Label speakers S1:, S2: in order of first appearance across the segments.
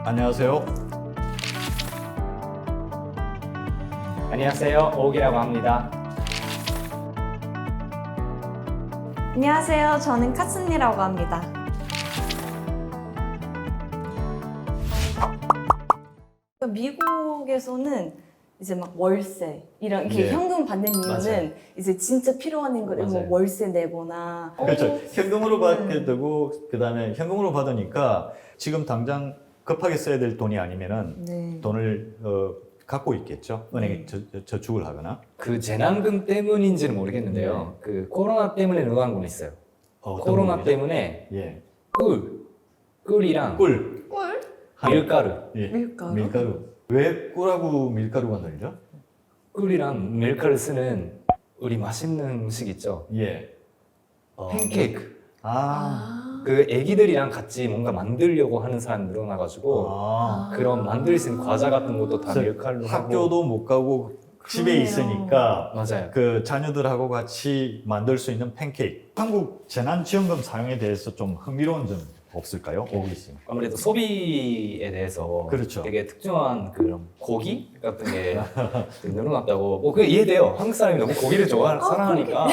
S1: 안녕하세요.
S2: 안녕하세요. 오기라고 합니다.
S3: 안녕하세요. 저는 카슨이라고 합니다. 미국에서는 이제 막 월세 이런 이렇게
S1: 예.
S3: 현금 받는 이유는
S2: 맞아요.
S3: 이제 진짜 필요한 거는 뭐
S2: 맞아요.
S3: 월세 내거나
S1: 그렇죠. 현금으로 받게 되고 그다음에 현금으로 받으니까 지금 당장 급하게 써야 될 돈이 아니면은
S3: 네.
S1: 돈을 갖고 있겠죠. 은행에 저축을 하거나.
S2: 그 재난금 때문인지는 모르겠는데요. 그 코로나 때문에 늘어난 건 있어요.
S1: 어떤
S2: 코로나
S1: 부분이죠?
S2: 때문에
S1: 예.
S2: 꿀이랑
S1: 꿀.
S3: 꿀?
S2: 밀가루,
S1: 예.
S3: 밀가루?
S1: 밀가루. 왜 꿀하고 밀가루가 늘죠?
S2: 꿀이랑 밀가루 쓰는 우리 맛있는 음식 있죠.
S1: 예.
S2: 팬케이크.
S1: 아.
S2: 그 애기들이랑 같이 뭔가 만들려고 하는 사람이 늘어나가지고
S1: 아.
S2: 그런 만들 수 있는 과자 같은 것도 다
S1: 그래서
S2: 밀가루로 하고.
S1: 학교도 못 가고 집에
S3: 그러네요.
S1: 있으니까
S2: 맞아요.
S1: 그 자녀들하고 같이 만들 수 있는 팬케이크. 한국 재난지원금 사용에 대해서 좀 흥미로운 점 없을까요? 오기 씨.
S2: 아무래도 소비에 대해서
S1: 그렇죠.
S2: 되게 특정한 그런 고기 같은 게 늘어났다고. 뭐 그게 이해돼요. 한국 사람이 너무 고기를 사랑하니까.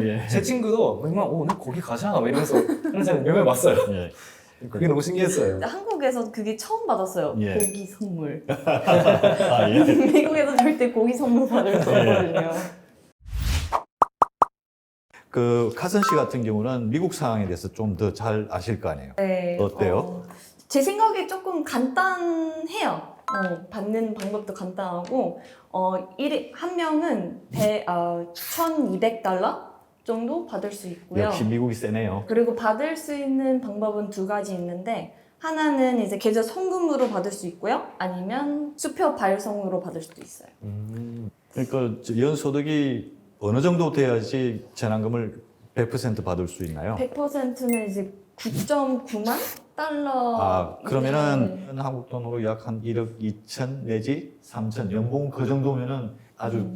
S1: 예.
S2: 제 친구도 맨날 오늘 고기 가자 막 이러면서 하는 사람 몇명 봤어요.
S1: 예.
S2: 그게 너무 신기했어요.
S3: 한국에서 그게 처음 받았어요.
S1: 예.
S3: 고기 선물.
S1: 아, 예.
S3: 미국에서 절대 고기 선물 받을 수 없거든요.
S1: 그 카슨 씨 같은 경우는 미국 상황에 대해서 좀 더 잘 아실 거 아니에요.
S3: 네.
S1: 어때요?
S3: 제 생각에 조금 간단해요. 받는 방법도 간단하고, 한 명은 1,200달러 정도 받을 수 있고요.
S1: 역시 미국이 세네요.
S3: 그리고 받을 수 있는 방법은 두 가지 있는데, 하나는 이제 계좌 송금으로 받을 수 있고요. 아니면 수표 발송으로 받을 수도 있어요.
S1: 그러니까 연소득이 어느 정도 돼야지 재난금을 100% 받을 수 있나요?
S3: 100%는 이제 9.9만 달러.
S1: 아, 그러면은 한국 돈으로 약 한 1억 2천 내지 3천 연봉 그 정도면은 아주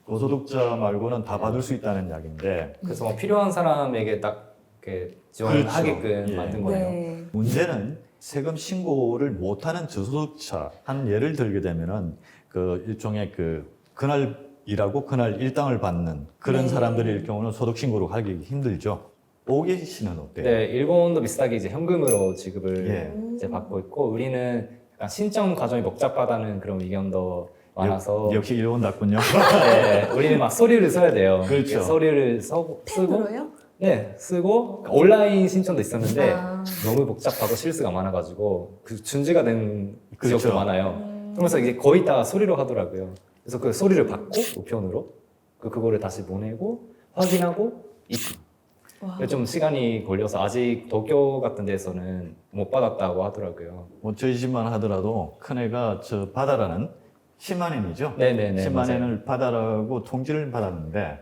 S1: 고소득자 말고는 다 받을 수 있다는 이야기인데
S2: 그래서 뭐 필요한 사람에게 딱 이렇게 지원하게끔
S1: 그렇죠. 예.
S2: 만든 거예요.
S3: 네.
S1: 문제는 세금 신고를 못하는 저소득자 한 예를 들게 되면은 그 일종의 그 그날 일하고 그날 일당을 받는 그런
S3: 네.
S1: 사람들일 경우는 소득 신고를 하기 힘들죠. 오기 씨는 어때요?
S2: 네, 일본도 비슷하게 이제 현금으로 지급을
S1: 예.
S2: 이제 받고 있고 우리는 약간 신청 과정이 복잡하다는 그런 의견도 많아서
S1: 역시 일본답군요.
S2: 네, 우리는 막 서류를 써야 돼요.
S1: 그렇죠.
S2: 이렇게 서류를 쓰고
S3: 펜으로요?
S2: 네, 쓰고 온라인 신청도 있었는데
S3: 아.
S2: 너무 복잡하고 실수가 많아가지고 그 중지가 된
S1: 그렇죠.
S2: 지역도 많아요. 그러면서 이게 거의 다 서류로 하더라고요. 그래서 그 서류를 받고 우편으로 그거를 다시 보내고 확인하고 입금.
S3: 와.
S2: 좀 시간이 걸려서 아직 도쿄 같은 데서는 못 받았다고 하더라고요.
S1: 뭐 저희 집만 하더라도 큰애가 저 받아라는 10만 엔이죠.
S2: 네네네.
S1: 10만
S2: 맞아요.
S1: 엔을 받아라고 통지를 받았는데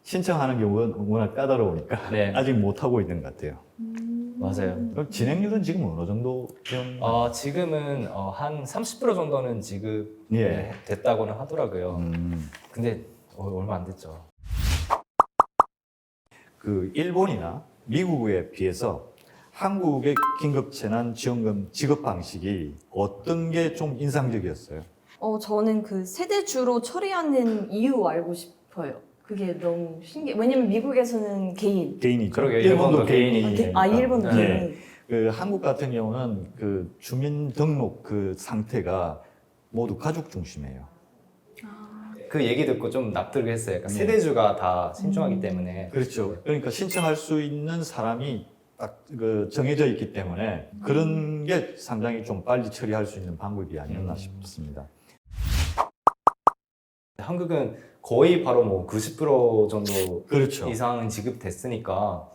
S1: 신청하는 경우는 워낙 까다로우니까
S2: 네.
S1: 아직 못 하고 있는 것 같아요.
S2: 맞아요.
S1: 그럼 진행률은 지금 어느 정도 좀
S2: 지금은 한 30% 정도는 지급
S1: 예.
S2: 됐다고는 하더라고요.
S1: 음,
S2: 근데 얼마 안 됐죠.
S1: 그 일본이나 미국에 비해서 한국의 긴급 재난 지원금 지급 방식이 어떤 게 좀 인상적이었어요?
S3: 저는 그 세대주로 처리하는 이유 알고 싶어요. 그게 너무 신기해. 왜냐면 미국에서는 개인.
S1: 개인이죠.
S2: 그러게요. 일본도 개인이.
S3: 일본도
S1: 네.
S3: 개인.
S1: 그 한국 같은 경우는 그 주민 등록 그 상태가 모두 가족 중심이에요.
S2: 그 얘기 듣고 좀 납득을 했어요. 그러니까
S1: 네.
S2: 세대주가 다 신청하기 때문에.
S1: 그렇죠. 그러니까 신청할 수 있는 사람이 딱 그 정해져 있기 때문에 그런 게 상당히 좀 빨리 처리할 수 있는 방법이 아니었나 싶습니다.
S2: 한국은 거의 바로 뭐 90% 정도
S1: 그렇죠.
S2: 이상은 지급됐으니까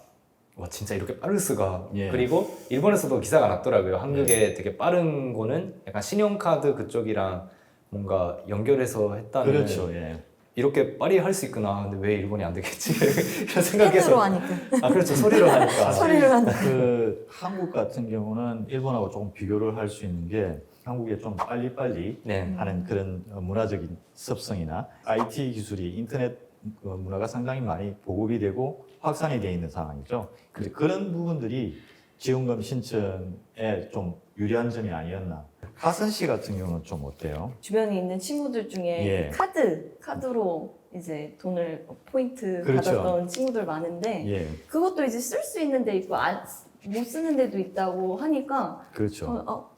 S2: 와 진짜 이렇게 빠를 수가.
S1: 예.
S2: 그리고 일본에서도 기사가 났더라고요. 한국에 되게 빠른 거는 약간 신용카드 그쪽이랑 뭔가 연결해서 했다는.
S1: 그렇죠. 예.
S2: 이렇게 빨리 할 수 있구나. 근데 왜 일본이 안 되겠지? 이런
S3: 펜으로
S2: 생각해서.
S3: 하니까.
S2: 아 그렇죠. 소리로 하니까.
S3: 처리를 하니까.
S1: 그 한국 같은 경우는 일본하고 조금 비교를 할 수 있는 게 한국에 좀 빨리빨리
S2: 네.
S1: 하는 그런 문화적인 습성이나 IT 기술이 인터넷 문화가 상당히 많이 보급이 되고 확산이 되어 있는 상황이죠. 근데 그런 부분들이 지원금 신청에 좀 유리한 점이 아니었나. 하선 씨 같은 경우는 좀 어때요?
S3: 주변에 있는 친구들 중에
S1: 예.
S3: 카드로 이제 돈을 포인트
S1: 그렇죠.
S3: 받았던 친구들 많은데
S1: 예,
S3: 그것도 이제 쓸 수 있는 데 있고 못 쓰는 데도 있다고 하니까
S1: 그렇죠.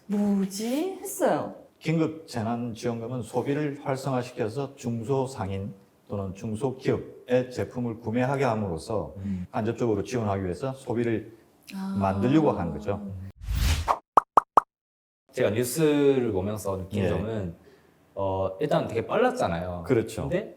S3: 뭐지 했어요.
S1: 긴급 재난지원금은 소비를 활성화시켜서 중소상인 또는 중소기업의 제품을 구매하게 함으로써 간접적으로 지원하기 위해서 소비를 만들려고 한 거죠.
S2: 제가 뉴스를 보면서 느낀
S1: 예.
S2: 점은 일단 되게 빨랐잖아요.
S1: 그렇죠.
S2: 근데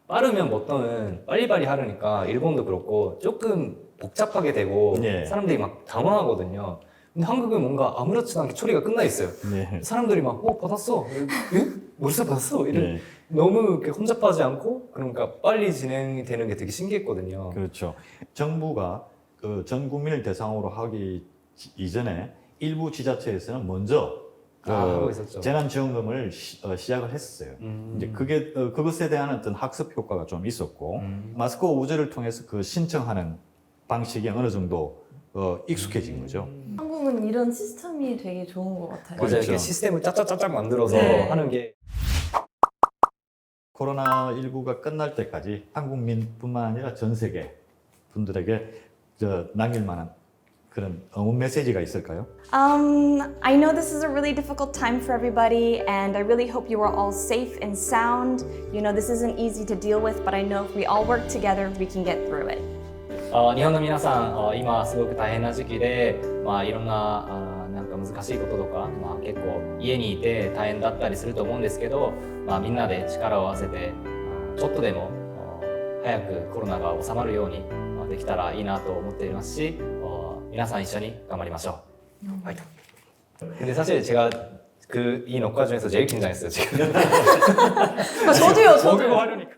S2: 빠르면 어떤 빨리빨리 하려니까 일본도 그렇고 조금 복잡하게 되고
S1: 예.
S2: 사람들이 막 당황하거든요. 근데 한국은 뭔가 아무렇지도 않게 처리가 끝나 있어요.
S1: 네.
S2: 사람들이 막 받았어. 벌써 받았어. 이런
S1: 네.
S2: 너무 이렇게 혼잡하지 않고 그러니까 빨리 진행이 되는 게 되게 신기했거든요.
S1: 그렇죠. 정부가 그 전 국민을 대상으로 하기 이전에 일부 지자체에서는 먼저
S2: 하고 있었죠.
S1: 재난지원금을 시작을 했어요. 이제 그것에 대한 어떤 학습 효과가 좀 있었고 마스크 오브제를 통해서 그 신청하는 방식이 어느 정도 익숙해진 거죠.
S3: 한국은 이런 시스템이 되게 좋은 것 같아요.
S2: 맞아요.
S1: 그렇죠.
S2: 이렇게 시스템을 짝짝짝짝 만들어서
S3: 네.
S2: 하는 게
S1: 코로나19가 끝날 때까지 한국민뿐만 아니라 전 세계 분들에게 남길 만한 그런 응원 메시지가 있을까요?
S4: I know this is a really difficult time for everybody, and I really hope you are all safe and sound. You know, this isn't easy to deal with, but I know if we all work together, we can get through it.
S2: 日本の皆さん今すごく大変な時期で、いろんななんか難しいこととか、結構家にいて大変だったりすると思うんですけど、みんなで力を合わせてちょっとでも早くコロナが収まるようにできたらいいなと思っていますし、皆さん一緒に頑張りましょう。화이팅! 근데 사실 제가 이 녹화 중에서 제일 긴장했어요 지금.
S3: 저도요.
S2: 저도 하려니까.